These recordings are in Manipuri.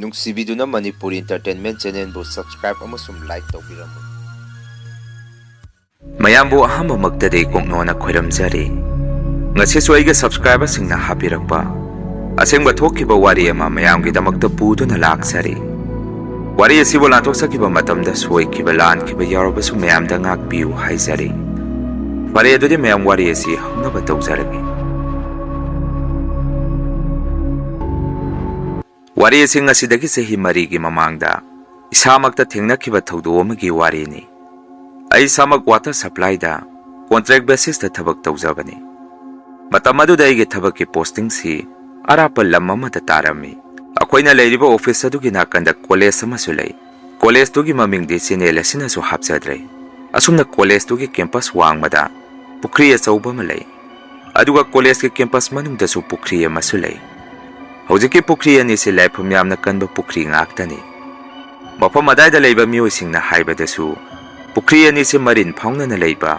ꯅꯨꯡꯁꯤꯕꯤꯗꯨꯅ ꯃꯅꯤꯄꯨꯔꯤ ꯏꯟꯇꯔꯇꯦꯟꯃꯦꯟ ꯆꯦꯅꯦꯜꯕꯨ ꯁꯕꯁꯀ꯭ꯔꯥꯏꯕ ꯑꯃꯁꯨꯡ ꯂꯥꯏꯛ ꯇꯧꯕꯤꯔꯝꯃꯨ꯫ ꯃꯌꯥꯝꯕꯨ ꯑꯍꯥꯟꯕꯃꯛꯇꯗꯤ ꯀꯣꯛꯅꯣꯅ ꯈꯣꯏꯔꯝꯖꯔꯤ꯫ ꯉꯁꯤꯁꯨ ꯑꯩꯒꯤ ꯁꯕꯁꯀ꯭ꯔꯥꯏꯕꯔꯁꯤꯡꯅ ꯍꯥꯞꯄꯤꯔꯛꯄ ꯑꯁꯦꯡꯕ ꯊꯣꯛꯈꯤꯕ ꯋꯥꯔꯤ ꯑꯃ ꯃꯌꯥꯝꯒꯤꯗꯃꯛꯇ ꯄꯨꯗꯨꯅ ꯂꯥꯛꯆꯔꯤ꯫ ꯋꯥꯔꯤ ꯑꯁꯤꯕꯨ ꯂꯥꯟꯊꯣꯛꯆꯈꯤꯕ ꯃꯇꯝꯗ ꯁꯣꯏꯈꯤꯕ ꯂꯥꯟꯈꯤꯕ ꯌꯥꯎꯔꯕꯁꯨ ꯃꯌꯥꯝꯗ ꯉꯥꯛꯄꯤꯌꯨ ꯍꯥꯏꯖꯔꯤ꯫ ꯐꯔꯦ ꯑꯗꯨꯗꯤ ꯃꯌꯥꯝ ꯋꯥꯔꯤ ꯑꯁꯤ ꯍꯧꯅꯕ ꯇꯧꯖꯔꯒꯦ꯫ ꯋꯥꯔꯤ ꯑꯁꯤ ꯉꯁꯤꯗꯒꯤ ꯆꯍꯤ 4ꯒꯤ ꯃꯃꯥꯡꯗ ꯏꯁꯥꯃꯛꯇ ꯊꯦꯡꯅꯈꯤꯕ ꯊꯧꯗꯣꯛ ꯑꯃꯒꯤ ꯋꯥꯔꯤꯅꯤ꯫ ꯑꯩ ꯏꯁꯥꯃꯛ ꯋꯥꯇꯔ ꯁꯄ꯭ꯂꯥꯏꯗ ꯀꯣꯟꯇ꯭ꯔꯦꯛ ꯕꯦꯁꯤꯁꯇ ꯊꯕꯛ ꯇꯧꯖꯕꯅꯤ꯫ ꯃꯇꯝ ꯑꯗꯨꯗ ꯑꯩꯒꯤ ꯊꯕꯛꯀꯤ ꯄꯣꯁꯇꯤꯡꯁꯤ ꯑꯔꯥꯞꯄ ꯂꯝ ꯑꯃꯗ ꯇꯥꯔꯝꯃꯤ꯫ ꯑꯩꯈꯣꯏꯅ ꯂꯩꯔꯤꯕ ꯑꯣꯐꯤꯁ ꯑꯗꯨꯒꯤ ꯅꯥꯀꯟꯗ ꯀꯣꯂꯦꯖ ꯑꯃꯁꯨ ꯂꯩ꯫ ꯀꯣꯂꯦꯖꯇꯨꯒꯤ ꯃꯃꯤꯡꯗꯤ ꯆꯦꯅꯦꯜ ꯑꯁꯤꯅꯁꯨ ꯍꯥꯞꯆꯗ꯭ꯔꯦ꯫ ꯑꯁꯨꯝꯅ ꯀꯣꯂꯦꯖꯇꯨꯒꯤ ꯀꯦꯝꯄꯁ ꯋꯥꯡꯃꯗ ꯄꯨꯈ꯭ꯔꯤ ꯑꯆꯧꯕ ꯑꯃ ꯂꯩ꯫ ꯑꯗꯨꯒ ꯀꯣꯂꯦꯖꯀꯤ ꯀꯦꯝꯄꯁ ꯃꯅꯨꯡꯗꯁꯨ ꯄꯨꯈ꯭ꯔꯤ ꯑꯃꯁꯨ ꯂꯩ꯫ ꯍꯧꯖꯤꯛꯀꯤ ꯄꯨꯈ꯭ꯔꯤ ꯑꯅꯤꯁꯤ ꯂꯥꯏꯐꯝ ꯌꯥꯝꯅ ꯀꯟꯕ ꯄꯨꯈ꯭ꯔꯤ ꯉꯥꯛꯇꯅꯤ꯫ ꯃꯐꯝ ꯑꯗꯥꯏꯗ ꯂꯩꯕ ꯃꯤꯑꯣꯏꯁꯤꯡꯅ ꯍꯥꯏꯕꯗꯁꯨ ꯄꯨꯈ꯭ꯔꯤ ꯑꯅꯤꯁꯤ ꯃꯔꯤꯟ ꯐꯥꯎꯅꯅ ꯂꯩꯕ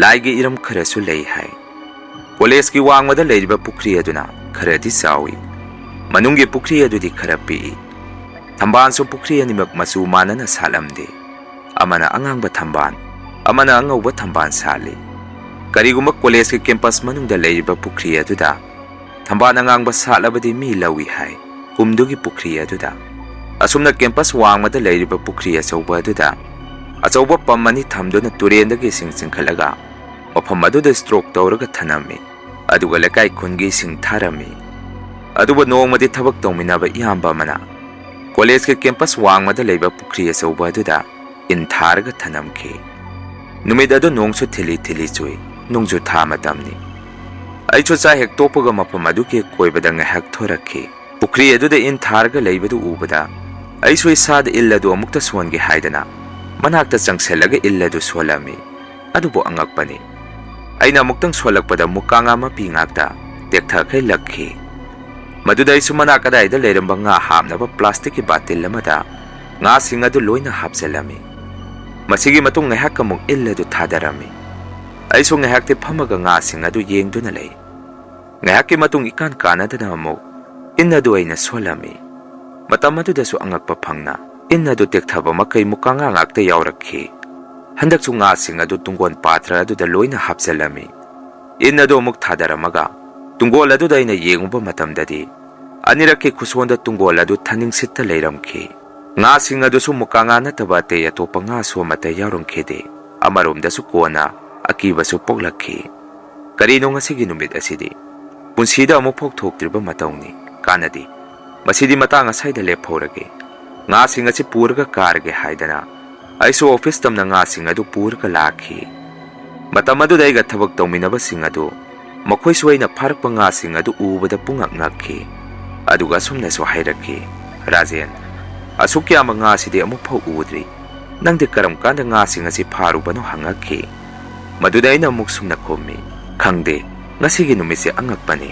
ꯂꯥꯏꯒꯤ ꯏꯔꯝ ꯈꯔꯁꯨ ꯂꯩ ꯍꯥꯏ꯫ ꯀꯣꯂꯦꯖꯀꯤ ꯋꯥꯡꯃꯗ ꯂꯩꯔꯤꯕ ꯄꯨꯈ꯭ꯔꯤ ꯑꯗꯨꯅ ꯈꯔꯗꯤ ꯆꯥꯎꯏ꯫ ꯃꯅꯨꯡꯒꯤ ꯄꯨꯈ꯭ꯔꯤ ꯑꯗꯨꯗꯤ ꯈꯔ ꯄꯤꯛꯏ꯫ ꯊꯝꯕꯥꯜꯁꯨ ꯄꯨꯈ꯭ꯔꯤ ꯑꯅꯤꯃꯛ ꯃꯆꯨ ꯃꯥꯟꯅꯅ ꯁꯥꯠꯂꯝꯗꯦ꯫ ꯑꯃꯅ ꯑꯉꯥꯡꯕ ꯊꯝꯕꯥꯜ, ꯑꯃꯅ ꯑꯉꯧꯕ ꯊꯝꯕꯥꯜ ꯁꯥꯠꯂꯤ꯫ ꯀꯔꯤꯒꯨꯝꯕ ꯀꯣꯂꯦꯖꯀꯤ ꯀꯦꯝꯄꯁ ꯃꯅꯨꯡꯗ ꯂꯩꯔꯤꯕ ꯄꯨꯈ꯭ꯔꯤ ꯑꯗꯨꯗ ꯊꯝꯕꯥꯜ ꯑꯉꯥꯡꯕ ꯁꯥꯠꯂꯕꯗꯤ ꯃꯤ ꯂꯧꯏ ꯍꯥꯏ ꯀꯨꯝꯗꯨꯒꯤ ꯄꯨꯈ꯭ꯔꯤ ꯑꯗꯨꯗ꯫ ꯑꯁꯨꯝꯅ ꯀꯦꯝꯄꯁ ꯋꯥꯡꯃꯗ ꯂꯩꯔꯤꯕ ꯄꯨꯈ꯭ꯔꯤ ꯑꯆꯧꯕ ꯑꯗꯨꯗ ꯑꯆꯧꯕ ꯄꯝ ꯑꯅꯤ ꯊꯝꯗꯨꯅ ꯇꯨꯔꯦꯟꯗꯒꯤ ꯏꯁꯤꯡ ꯆꯤꯡꯈꯠꯂꯒ ꯃꯐꯝ ꯑꯗꯨꯗ ꯁ꯭ꯇ꯭ꯔꯣꯛ ꯇꯧꯔꯒ ꯊꯅꯝꯃꯤ꯫ ꯑꯗꯨꯒ ꯂꯩꯀꯥꯏ ꯈꯨꯟꯒꯤ ꯏꯁꯤꯡ ꯊꯥꯔꯝꯃꯤ꯫ ꯑꯗꯨꯕꯨ ꯅꯣꯡꯃꯗꯤ ꯊꯕꯛ ꯇꯧꯃꯤꯟꯅꯕ ꯏꯌꯥꯝꯕ ꯑꯃꯅ ꯀꯣꯂꯦꯖꯀꯤ ꯀꯦꯝꯄꯁ ꯋꯥꯡꯃꯗ ꯂꯩꯕ ꯄꯨꯈ꯭ꯔꯤ ꯑꯆꯧꯕ ꯑꯗꯨꯗ ꯏꯟ ꯊꯥꯔꯒ ꯊꯅꯝꯈꯤ꯫ ꯅꯨꯃꯤꯠ ꯑꯗꯨ ꯅꯣꯡꯁꯨ ꯊꯤꯂꯤ ꯊꯤꯂꯤ ꯆꯨꯏ꯫ ꯅꯣꯡꯖꯨ ꯊꯥ ꯃꯇꯝꯅꯤ꯫ ꯑꯩꯁꯨ ꯆꯥꯛ ꯍꯦꯛ ꯇꯣꯛꯄꯒ ꯃꯐꯝ ꯑꯗꯨꯒꯤ ꯀꯣꯏꯕꯗ ꯉꯥꯏꯍꯥꯛ ꯊꯣꯔꯛꯈꯤ꯫ ꯄꯨꯈ꯭ꯔꯤ ꯑꯗꯨꯗ ꯏꯟ ꯊꯥꯔꯒ ꯂꯩꯕꯗꯨ ꯎꯕꯗ ꯑꯩꯁꯨ ꯏꯁꯥꯗ ꯏꯜ ꯑꯗꯨ ꯑꯃꯨꯛꯇ ꯁꯣꯟꯒꯦ ꯍꯥꯏꯗꯅ ꯃꯅꯥꯛꯇ ꯆꯪꯁꯤꯜꯂꯒ ꯏꯜ ꯑꯗꯨ ꯁꯣꯜꯂꯝꯃꯤ꯫ ꯑꯗꯨꯕꯨ ꯑꯉꯛꯄꯅꯤ, ꯑꯩꯅ ꯑꯃꯨꯛꯇꯪ ꯁꯣꯜꯂꯛꯄꯗ ꯃꯨꯛꯀꯥꯉꯥ ꯃꯄꯤ ꯉꯥꯛꯇ ꯇꯦꯛꯊꯈꯩ ꯂꯛꯈꯤ꯫ ꯃꯗꯨꯗ ꯑꯩꯁꯨ ꯃꯅꯥꯛ ꯑꯗꯥꯏꯗ ꯂꯩꯔꯝꯕ ꯉꯥ ꯍꯥꯞꯅꯕ ꯄ꯭ꯂꯥꯁꯇꯤꯛꯀꯤ ꯕꯥꯇꯤꯜ ꯑꯃꯗ ꯉꯥꯁꯤꯡ ꯑꯗꯨ ꯂꯣꯏꯅ ꯍꯥꯞꯆꯤꯜꯂꯝꯃꯤ꯫ ꯃꯁꯤꯒꯤ ꯃꯇꯨꯡ ꯉꯥꯏꯍꯥꯛ ꯑꯃꯨꯛ ꯏꯜ ꯑꯗꯨ ꯊꯥꯗꯔꯝꯃꯤ꯫ ꯑꯩꯁꯨ ꯉꯥꯏꯍꯥꯛꯇꯤ ꯐꯝꯃꯒ ꯉꯥꯁꯤꯡ ꯑꯗꯨ ꯌꯦꯡꯗꯨꯅ ꯂꯩ꯫ ꯉꯥꯏꯍꯥꯛꯀꯤ ꯃꯇꯨꯡ ꯏꯀꯥꯟ ꯀꯥꯟꯅꯗꯅ ꯑꯃꯨꯛ ꯏꯟ ꯑꯗꯨ ꯑꯩꯅ ꯁꯣꯜꯂꯝꯃꯤ꯫ ꯃꯇꯝ ꯑꯗꯨꯗꯁꯨ ꯑꯉꯛꯄ ꯐꯪꯅ ꯏꯟ ꯑꯗꯨ ꯇꯦꯛꯊꯕ ꯃꯈꯩ ꯃꯨꯛꯀꯥꯉꯥ ꯉꯥꯛꯇ ꯌꯥꯎꯔꯛꯈꯤ꯫ ꯍꯟꯗꯛꯁꯨ ꯉꯥꯁꯤꯡ ꯑꯗꯨ ꯇꯨꯡꯒꯣꯟ ꯄꯥꯇ꯭ꯔ ꯑꯗꯨꯗ ꯂꯣꯏꯅ ꯍꯥꯞꯆꯤꯜꯂꯝꯃꯤ꯫ ꯏꯟ ꯑꯗꯨ ꯑꯃꯨꯛ ꯊꯥꯗꯔꯝꯃꯒ ꯇꯨꯡꯒꯣꯜ ꯑꯗꯨꯗ ꯑꯩꯅ ꯌꯦꯡꯉꯨꯕ ꯃꯇꯝꯗꯗꯤ ꯑꯅꯤꯔꯛꯀꯤ ꯈꯨꯁꯣꯟꯗ ꯇꯨꯡꯒꯣꯜ ꯑꯗꯨ ꯊꯅꯤꯡꯁꯤꯠꯇ ꯂꯩꯔꯝꯈꯤ꯫ ꯉꯥꯁꯤꯡ ꯑꯗꯨꯁꯨ ꯃꯨꯛꯀꯥꯉꯥ ꯅꯠꯇꯕ ꯑꯇꯩ ꯑꯇꯣꯞꯄ ꯉꯥꯁꯨ ꯑꯃꯠꯇ ꯌꯥꯎꯔꯝꯈꯤꯗꯦ꯫ ꯑꯃꯔꯣꯝꯗꯁꯨ ꯀꯣꯟꯅ ꯑꯀꯤꯕꯁꯨ ꯄꯣꯛꯂꯛꯈꯤ꯫ ꯀꯔꯤꯅꯣ ꯉꯁꯤꯒꯤ ꯅꯨꯃꯤꯠ ꯑꯁꯤꯗꯤ? ꯄꯨꯟꯁꯤꯗ ꯑꯃꯨꯛꯐꯥꯎ ꯊꯣꯛꯇ꯭ꯔꯤꯕ ꯃꯇꯧꯅꯤ꯫ ꯀꯥꯟꯅꯗꯦ, ꯃꯁꯤꯗꯤ ꯃꯇꯥꯡ ꯑꯁꯥꯏꯗ ꯂꯦꯞꯍꯧꯔꯒꯦ꯫ ꯉꯥꯁꯤꯡ ꯑꯁꯤ ꯄꯨꯔꯒ ꯀꯥꯔꯒꯦ ꯍꯥꯏꯗꯅ ꯑꯩꯁꯨ ꯑꯣꯐꯤꯁ ꯇꯝꯅ ꯉꯥꯁꯤꯡ ꯑꯗꯨ ꯄꯨꯔꯒ ꯂꯥꯛꯈꯤ꯫ ꯃꯇꯝ ꯑꯗꯨꯗ ꯑꯩꯒ ꯊꯕꯛ ꯇꯧꯃꯤꯟꯅꯕꯁꯤꯡ ꯑꯗꯨ ꯃꯈꯣꯏꯁꯨ ꯑꯩꯅ ꯐꯥꯔꯛꯄ ꯉꯥꯁꯤꯡ ꯑꯗꯨ ꯎꯕꯗ ꯄꯨꯡꯉꯛ ꯉꯛꯈꯤ꯫ ꯑꯗꯨꯒ ꯑꯁꯨꯝꯅꯁꯨ ꯍꯥꯏꯔꯛꯈꯤ, "ꯔꯥꯖꯦꯟ, ꯑꯁꯨꯛ ꯌꯥꯝꯕ ꯉꯥꯁꯤꯗꯤ ꯑꯃꯨꯛꯐꯥꯎ ꯎꯗ꯭ꯔꯤ꯫ ꯅꯪꯗꯤ ꯀꯔꯝ ꯀꯥꯟꯗ ꯉꯥꯁꯤꯡ ꯑꯁꯤ ꯐꯥꯔꯨꯕꯅꯣ?" ꯍꯪꯉꯛꯈꯤ꯫ ꯃꯗꯨꯗ ꯑꯩꯅ ꯑꯃꯨꯛ ꯁꯨꯝꯅ ꯈꯨꯝꯃꯤ, "ꯈꯪꯗꯦ, ꯉꯁꯤꯒꯤ ꯅꯨꯃꯤꯠꯁꯦ ꯑꯉꯛꯄꯅꯤ꯫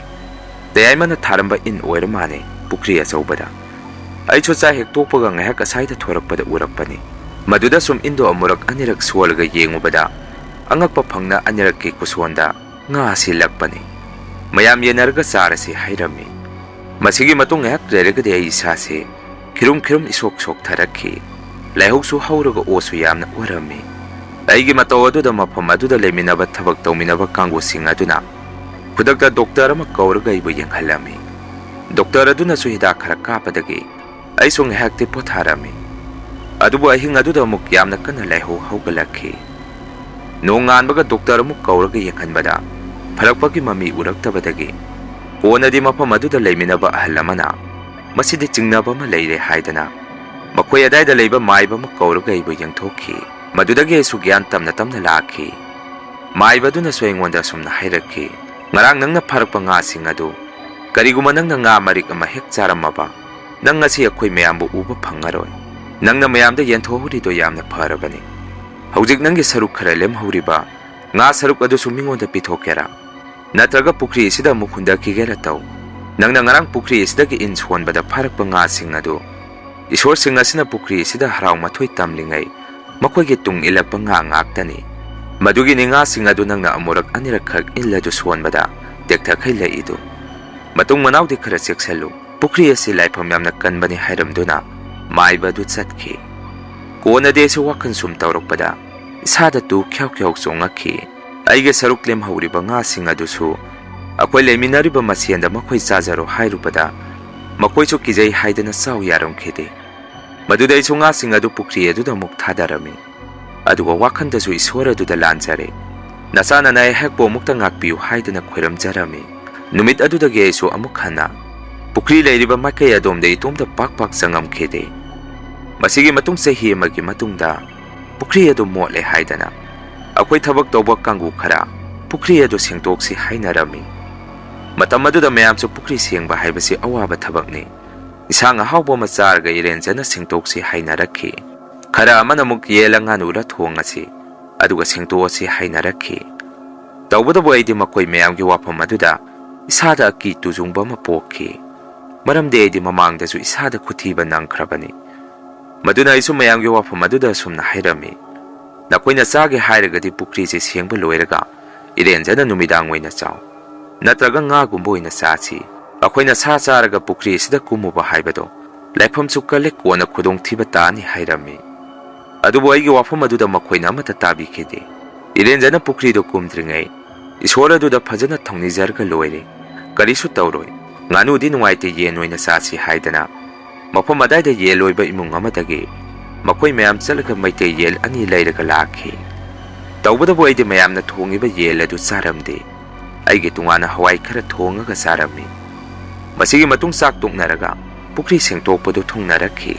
ꯇꯌꯥꯏꯃꯅ ꯊꯥꯔꯝꯕ ꯏꯟ ꯑꯣꯏꯔ ꯃꯥꯜꯂꯦ ꯄꯨꯈ꯭ꯔꯤ ꯑꯆꯧꯕꯗ꯫ ꯑꯩꯁꯨ ꯆꯥꯛ ꯍꯦꯛ ꯇꯣꯛꯄꯒ ꯉꯥꯏꯍꯥꯛ ꯑꯁꯥꯏꯗ ꯊꯣꯔꯛꯄꯗ ꯎꯔꯛꯄꯅꯤ꯫ ꯃꯗꯨꯗ ꯁꯨꯝ ꯏꯟꯗꯣ ꯑꯃꯨꯔꯛ ꯑꯅꯤꯔꯛ ꯁꯣꯜꯂꯒ ꯌꯦꯡꯉꯨꯕꯗ ꯑꯉꯛꯄ ꯐꯪꯅ ꯑꯅꯤꯔꯛꯀꯤ ꯈꯨꯁꯣꯟꯗ ꯉꯥ ꯑꯁꯤ ꯂꯛꯄꯅꯤ꯫ ꯃꯌꯥꯝ ꯌꯦꯟꯅꯔꯒ ꯆꯥꯔꯁꯤ ꯍꯥꯏꯔꯝꯃꯤ꯫ ꯃꯁꯤꯒꯤ ꯃꯇꯨꯡ ꯉꯥꯏꯍꯥꯛ ꯂꯩꯔꯒꯗꯤ ꯑꯩ ꯏꯁꯥꯁꯦ ꯈꯤꯔꯨꯝ ꯈꯤꯔꯨꯝ ꯏꯁꯣꯛ ꯁꯣꯛꯊꯔꯛꯈꯤ꯫ ꯂꯥꯏꯍꯧꯁꯨ ꯍꯧꯔꯒ ꯑꯣꯁꯨ ꯌꯥꯝꯅ ꯑꯣꯔꯝꯃꯤ꯫ ꯑꯩꯒꯤ ꯃꯇꯧ ꯑꯗꯨꯗ ꯃꯐꯝ ꯑꯗꯨꯗ ꯂꯩꯃꯤꯟꯅꯕ ꯊꯕꯛ ꯇꯧꯃꯤꯟꯅꯕ ꯀꯥꯡꯕꯨꯁꯤꯡ ꯑꯗꯨꯅ ꯈꯨꯗꯛꯇ ꯗꯣꯛꯇꯔ ꯑꯃ ꯀꯧꯔꯒ ꯑꯩꯕꯨ ꯌꯦꯡꯍꯜꯂꯝꯃꯤ꯫ ꯗꯣꯛꯇꯔ ꯑꯗꯨꯅꯁꯨ ꯍꯤꯗꯥꯛ ꯈꯔ ꯀꯥꯞꯄꯗꯒꯤ ꯑꯩꯁꯨ ꯉꯥꯏꯍꯥꯛꯇꯤ ꯄꯣꯊꯥꯔꯝꯃꯤ꯫ ꯑꯗꯨꯕꯨ ꯑꯍꯤꯡ ꯑꯗꯨꯗ ꯑꯃꯨꯛ ꯌꯥꯝꯅ ꯀꯟꯅ ꯂꯥꯏꯍꯧ ꯍꯧꯒꯠꯂꯛꯈꯤ꯫ ꯅꯣꯡꯉꯥꯟꯕꯒ ꯗꯣꯛꯇꯔ ꯑꯃꯨꯛ ꯀꯧꯔꯒ ꯌꯦꯡꯍꯟꯕꯗ ꯐꯔꯛꯄꯒꯤ ꯃꯃꯤ ꯎꯔꯛꯇꯕꯗꯒꯤ ꯀꯣꯟꯅꯗꯤ ꯃꯐꯝ ꯑꯗꯨꯗ ꯂꯩꯃꯤꯟꯅꯕ ꯑꯍꯜ ꯑꯃꯅ ꯃꯁꯤꯗꯤ ꯆꯤꯡꯅꯕ ꯑꯃ ꯂꯩꯔꯦ ꯍꯥꯏꯗꯅ ꯃꯈꯣꯏ ꯑꯗꯥꯏꯗ ꯂꯩꯕ ꯃꯥꯏꯕ ꯑꯃ ꯀꯧꯔꯒ ꯑꯩꯕꯨ ꯌꯦꯡꯊꯣꯛꯈꯤ꯫ ꯃꯗꯨꯗꯒꯤ ꯑꯩꯁꯨ ꯒ꯭ꯌꯥꯟ ꯇꯞꯅ ꯇꯞꯅ ꯂꯥꯛꯈꯤ꯫ ꯃꯥꯏꯕ ꯑꯗꯨꯅꯁꯨ ꯑꯩꯉꯣꯟꯗ ꯑꯁꯨꯝꯅ ꯍꯥꯏꯔꯛꯈꯤ, "ꯉꯔꯥꯡ ꯅꯪꯅ ꯐꯥꯔꯛꯄ ꯉꯥꯁꯤꯡ ꯑꯗꯨ ꯀꯔꯤꯒꯨꯝꯕ ꯅꯪꯅ ꯉꯥ ꯃꯔꯤꯛ ꯑꯃ ꯍꯦꯛ ꯆꯥꯔꯝꯃꯕ ꯅꯪ ꯉꯁꯤ ꯑꯩꯈꯣꯏ ꯃꯌꯥꯝꯕꯨ ꯎꯕ ꯐꯪꯉꯔꯣꯏ꯫ ꯅꯪꯅ ꯃꯌꯥꯝꯗ ꯌꯦꯟꯊꯣꯛꯍꯧꯔꯤꯗꯣ ꯌꯥꯝꯅ ꯐꯔꯕꯅꯤ꯫ ꯍꯧꯖꯤꯛ ꯅꯪꯒꯤ ꯁꯔꯨꯛ ꯈꯔ ꯂꯦꯝꯍꯧꯔꯤꯕ ꯉꯥ ꯁꯔꯨꯛ ꯑꯗꯨꯁꯨ ꯃꯤꯉꯣꯟꯗ ꯄꯤꯊꯣꯛꯀꯦꯔꯥ? ꯅꯠꯇ꯭ꯔꯒ ꯄꯨꯈ꯭ꯔꯤ ꯑꯁꯤꯗ ꯑꯃꯨꯛ ꯍꯨꯟꯗꯈꯤꯒꯦꯔꯥ ꯇꯧ꯫ ꯅꯪꯅ ꯉꯔꯥꯡ ꯄꯨꯈ꯭ꯔꯤ ꯑꯁꯤꯗꯒꯤ ꯏꯟ ꯁꯣꯟꯕꯗ ꯐꯥꯔꯛꯄ ꯉꯥꯁꯤꯡ ꯑꯗꯨ ꯏꯁꯣꯔꯁꯤꯡ ꯑꯁꯤꯅ ꯄꯨꯈ꯭ꯔꯤ ꯑꯁꯤꯗ ꯍꯔꯥꯎ ꯃꯊꯣꯏ ꯇꯝꯂꯤꯉꯩ ꯃꯈꯣꯏꯒꯤ ꯇꯨꯡ ꯏꯜꯂꯛꯄ ꯉꯥ ꯉꯥꯛꯇꯅꯤ꯫ ꯃꯗꯨꯒꯤꯅꯤ ꯉꯥꯁꯤꯡ ꯑꯗꯨ ꯅꯪꯅ ꯑꯃꯨꯔꯛ ꯑꯅꯤꯔꯛꯈꯛ ꯏꯜ ꯑꯗꯨ ꯁꯣꯟꯕꯗ ꯇꯦꯛꯊꯈꯩ ꯂꯛꯏꯗꯨ꯫ ꯃꯇꯨꯡ ꯃꯅꯥꯎꯗꯤ ꯈꯔ ꯆꯦꯛꯁꯤꯜꯂꯨ꯫ ꯄꯨꯈ꯭ꯔꯤ ꯑꯁꯤ ꯂꯥꯏꯐꯝ ꯌꯥꯝꯅ ꯀꯟꯕꯅꯤ ꯍꯥꯏꯔꯝꯗꯨꯅ ꯃꯥꯏꯕ ꯑꯗꯨ ꯆꯠꯈꯤ꯫ ꯀꯣꯟꯅꯗꯤ ꯑꯩꯁꯨ ꯋꯥꯈꯜ ꯁꯨꯝ ꯇꯧꯔꯛꯄꯗ ꯏꯁꯥꯗ ꯇꯨ ꯈ꯭ꯌꯥꯎ ꯈ꯭ꯌꯥꯎ ꯆꯣꯡꯉꯛꯈꯤ꯫ ꯑꯩꯒꯤ ꯁꯔꯨꯛ ꯂꯦꯝꯍꯧꯔꯤꯕ ꯉꯥꯁꯤꯡ ꯑꯗꯨꯁꯨ ꯑꯩꯈꯣꯏ ꯂꯩꯃꯤꯟꯅꯔꯤꯕ ꯃꯁꯦꯟꯗ ꯃꯈꯣꯏ ꯆꯥꯖꯔꯣ ꯍꯥꯏꯔꯨꯕꯗ ꯃꯈꯣꯏꯁꯨ ꯀꯤꯖꯩ ꯍꯥꯏꯗꯅ ꯆꯥꯎ ꯌꯥꯔꯝꯈꯤꯗꯦ꯫ ꯃꯗꯨꯗ ꯑꯩꯁꯨ ꯉꯥꯁꯤꯡ ꯑꯗꯨ ꯄꯨꯈ꯭ꯔꯤ ꯑꯗꯨꯗ ꯑꯃꯨꯛ ꯊꯥꯗꯔꯝꯃꯤ꯫ ꯑꯗꯨꯒ ꯋꯥꯈꯟꯗꯁꯨ ꯏꯁꯣꯔ ꯑꯗꯨꯗ ꯂꯥꯟꯖꯔꯦ꯫ ꯅꯆꯥꯅꯅ ꯑꯩꯍꯥꯛꯄꯨ ꯑꯃꯨꯛꯇ ꯉꯥꯛꯄꯤꯌꯨ ꯍꯥꯏꯗꯅ ꯈꯣꯏꯔꯝꯖꯔꯝꯃꯤ꯫ ꯅꯨꯃꯤꯠ ꯑꯗꯨꯗꯒꯤ ꯑꯩꯁꯨ ꯑꯃꯨꯛ ꯍꯟꯅ ꯄꯨꯈ꯭ꯔꯤ ꯂꯩꯔꯤꯕ ꯃꯥꯏꯀꯩ ꯑꯗꯣꯝꯗ ꯏꯇꯣꯝꯇ ꯄꯥꯛ ꯄꯥꯛ ꯆꯪꯉꯝꯈꯤꯗꯦ꯫ ꯃꯁꯤꯒꯤ ꯃꯇꯨꯡ ꯆꯍꯤ ꯑꯃꯒꯤ ꯃꯇꯨꯡꯗ ꯄꯨꯈ꯭ꯔꯤ ꯑꯗꯨ ꯃꯣꯠꯂꯦ ꯍꯥꯏꯗꯅ ꯑꯩꯈꯣꯏ ꯊꯕꯛ ꯇꯧꯕ ꯀꯥꯡꯕꯨ ꯈꯔ ꯄꯨꯈ꯭ꯔꯤ ꯑꯗꯨ ꯁꯦꯡꯗꯣꯛꯁꯤ ꯍꯥꯏꯅꯔꯝꯃꯤ꯫ ꯃꯇꯝ ꯑꯗꯨꯗ ꯃꯌꯥꯝꯁꯨ ꯄꯨꯈ꯭ꯔꯤ ꯁꯦꯡꯕ ꯍꯥꯏꯕꯁꯤ ꯑꯋꯥꯕ ꯊꯕꯛꯅꯤ꯫ ꯏꯟꯁꯥꯡ ꯑꯍꯥꯎꯕ ꯑꯃ ꯆꯥꯔꯒ ꯏꯔꯦꯟꯖꯅ ꯁꯦꯡꯗꯣꯛꯁꯤ ꯍꯥꯏꯅꯔꯛꯈꯤ꯫ ꯈꯔ ꯑꯃꯅ ꯑꯃꯨꯛ ꯌꯦꯜꯂ ꯉꯥꯅꯨꯔ ꯊꯣꯡꯉꯁꯤ ꯑꯗꯨꯒ ꯁꯦꯡꯗꯣꯛꯑꯁꯤ ꯍꯥꯏꯅꯔꯛꯈꯤ꯫ ꯇꯧꯕꯇꯕꯨ ꯑꯩꯗꯤ ꯃꯈꯣꯏ ꯃꯌꯥꯝꯒꯤ ꯋꯥꯐꯝ ꯑꯗꯨꯗ ꯏꯁꯥꯗ ꯑꯀꯤ ꯇꯨꯖꯨꯡꯕ ꯑꯃ ꯄꯣꯛꯈꯤ꯫ ꯃꯔꯝꯗꯤ ꯑꯩꯗꯤ ꯃꯃꯥꯡꯗꯁꯨ ꯏꯁꯥꯗ ꯈꯨꯊꯤꯕ ꯅꯪꯈ꯭ꯔꯕꯅꯤ꯫ ꯃꯗꯨꯅ ꯑꯩꯁꯨ ꯃꯌꯥꯝꯒꯤ ꯋꯥꯐꯝ ꯑꯗꯨꯗ ꯑꯁꯨꯝꯅ ꯍꯥꯏꯔꯝꯃꯤ, ꯅꯈꯣꯏꯅ ꯆꯥꯒꯦ ꯍꯥꯏꯔꯒꯗꯤ ꯄꯨꯈ꯭ꯔꯤꯁꯦ ꯁꯦꯡꯕ ꯂꯣꯏꯔꯒ ꯏꯔꯦꯟꯖꯅ ꯅꯨꯃꯤꯗꯥꯡ ꯑꯣꯏꯅ ꯆꯥꯎ, ꯅꯠꯇ꯭ꯔꯒ ꯉꯥꯒꯨꯝꯕ ꯑꯣꯏꯅ ꯆꯥꯁꯤ꯫ ꯑꯩꯈꯣꯏꯅ ꯁꯥ ꯆꯥꯔꯒ ꯄꯨꯈ꯭ꯔꯤ ꯑꯁꯤꯗ ꯀꯨꯝꯃꯨꯕ ꯍꯥꯏꯕꯗꯣ ꯂꯥꯏꯐꯝꯁꯨ ꯀꯜꯂꯦ ꯀꯣꯟꯅ ꯈꯨꯗꯣꯡꯊꯤꯕ ꯇꯥꯅꯤ ꯍꯥꯏꯔꯝꯃꯤ꯫ ꯑꯗꯨꯕꯨ ꯑꯩꯒꯤ ꯋꯥꯐꯝ ꯑꯗꯨꯗ ꯃꯈꯣꯏꯅ ꯑꯃꯠꯇ ꯇꯥꯕꯤꯈꯤꯗꯦ꯫ ꯏꯔꯦꯟꯖꯅ ꯄꯨꯈ꯭ꯔꯤꯗꯨ ꯀꯨꯝꯗ꯭ꯔꯤꯉꯩ ꯏꯁꯣꯔ ꯑꯗꯨꯗ ꯐꯖꯅ ꯊꯧꯅꯤꯖꯔꯒ ꯂꯣꯏꯔꯦ, ꯀꯔꯤꯁꯨ ꯇꯧꯔꯣꯏ, ꯉꯥꯅꯨꯗꯤ ꯅꯨꯡꯉꯥꯏꯇꯦ ꯌꯦꯟ ꯑꯣꯏꯅ ꯆꯥꯁꯤ ꯍꯥꯏꯗꯅ ꯃꯐꯝ ꯑꯗꯥꯏꯗ ꯌꯦꯟ ꯂꯣꯏꯕ ꯏꯃꯨꯡ ꯑꯃꯗꯒꯤ ꯃꯈꯣꯏ ꯃꯌꯥꯝ ꯆꯠꯂꯒ ꯃꯩꯇꯩ ꯌꯦꯟ 2 ꯂꯩꯔꯒ ꯂꯥꯛꯈꯤ꯫ ꯇꯧꯕꯇꯕꯨ ꯑꯩꯗꯤ ꯃꯌꯥꯝꯅ ꯊꯣꯡꯉꯤꯕ ꯌꯦꯟ ꯑꯗꯨ ꯆꯥꯔꯝꯗꯦ꯫ ꯑꯩꯒꯤ ꯇꯣꯉꯥꯟꯅ ꯍꯋꯥꯏ ꯈꯔ ꯊꯣꯡꯉꯒ ꯆꯥꯔꯝꯃꯤ꯫ ꯃꯁꯤꯒꯤ ꯃꯇꯨꯡ ꯆꯥꯛ ꯇꯣꯛꯅꯔꯒ ꯄꯨꯈ꯭ꯔꯤ ꯁꯦꯡꯗꯣꯛꯄꯗꯨ ꯊꯨꯡꯅꯔꯛꯈꯤ꯫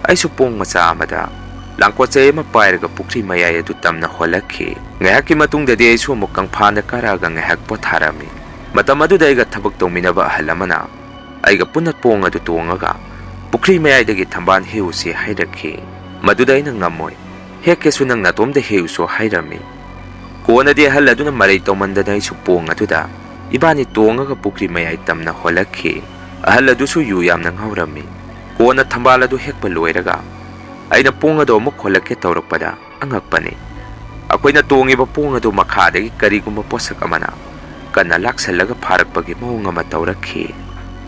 ꯑꯩꯁꯨ ꯄꯣꯡ ꯃꯆꯥ ꯑꯃꯗ ꯂꯥꯡꯀꯣꯠꯆꯩ ꯑꯃ ꯄꯥꯏꯔꯒ ꯄꯨꯈ꯭ꯔꯤ ꯃꯌꯥꯏ ꯑꯗꯨ ꯇꯝꯅ ꯍꯣꯜꯂꯛꯈꯤ꯫ ꯉꯥꯏꯍꯥꯛꯀꯤ ꯃꯇꯨꯡꯗꯗꯤ ꯑꯩꯁꯨ ꯑꯃꯨꯛ ꯀꯪꯐꯥꯟꯗ ꯀꯥꯔꯛꯑꯒ ꯉꯥꯏꯍꯥꯛ ꯄꯣꯊꯥꯔꯝꯃꯤ꯫ ꯃꯇꯝ ꯑꯗꯨꯗ ꯑꯩꯒ ꯊꯕꯛ ꯇꯧꯃꯤꯟꯅꯕ ꯑꯍꯜ ꯑꯃꯅ ꯑꯩꯒ ꯄꯨꯟꯅ ꯄꯣꯡ ꯑꯗꯨ ꯇꯣꯡꯉꯒ ꯄꯨꯈ꯭ꯔꯤ ꯃꯌꯥꯏꯗꯒꯤ ꯊꯝꯕꯥꯜ ꯍꯦꯛꯎꯁꯤ ꯍꯥꯏꯔꯛꯈꯤ꯫ ꯃꯗꯨꯗ ꯑꯩꯅ ꯉꯝꯃꯣꯏ, ꯍꯦꯛꯀꯦꯁꯨ ꯅꯪ ꯅꯇꯣꯝꯗ ꯍꯦꯛꯎꯁꯨ ꯍꯥꯏꯔꯝꯃꯤ꯫ ꯀꯣꯟꯅꯗꯤ ꯑꯍꯜ ꯑꯗꯨꯅ ꯃꯔꯩ ꯇꯧꯃꯟꯗꯅ ꯑꯩꯁꯨ ꯄꯣꯡ ꯑꯗꯨꯗ ꯏꯕꯥꯅꯤ ꯇꯣꯡꯉꯒ ꯄꯨꯈ꯭ꯔꯤ ꯃꯌꯥꯏ ꯇꯝꯅ ꯍꯣꯜꯂꯛꯈꯤ꯫ ꯑꯍꯜ ꯑꯗꯨꯁꯨ ꯌꯨ ꯌꯥꯝꯅ ꯉꯥꯎꯔꯝꯃꯤ꯫ ꯀꯣꯟꯅ ꯊꯝꯕꯥꯜ ꯑꯗꯨ ꯍꯦꯛꯄ ꯂꯣꯏꯔꯒ ꯑꯩꯅ ꯄꯣꯡ ꯑꯗꯨ ꯑꯃꯨꯛ ꯍꯣꯜꯂꯛꯀꯦ ꯇꯧꯔꯛꯄꯗ ꯑꯉꯛꯄꯅꯤ, ꯑꯩꯈꯣꯏꯅ ꯇꯣꯡꯉꯤꯕ ꯄꯣꯡ ꯑꯗꯨ ꯃꯈꯥꯗꯒꯤ ꯀꯔꯤꯒꯨꯝꯕ ꯄꯣꯠꯁꯛ ꯑꯃꯅ ꯀꯟꯅ ꯂꯥꯛꯁꯜꯂꯒ ꯐꯥꯔꯛꯄꯒꯤ ꯃꯑꯣꯡ ꯑꯃ ꯇꯧꯔꯛꯈꯤ꯫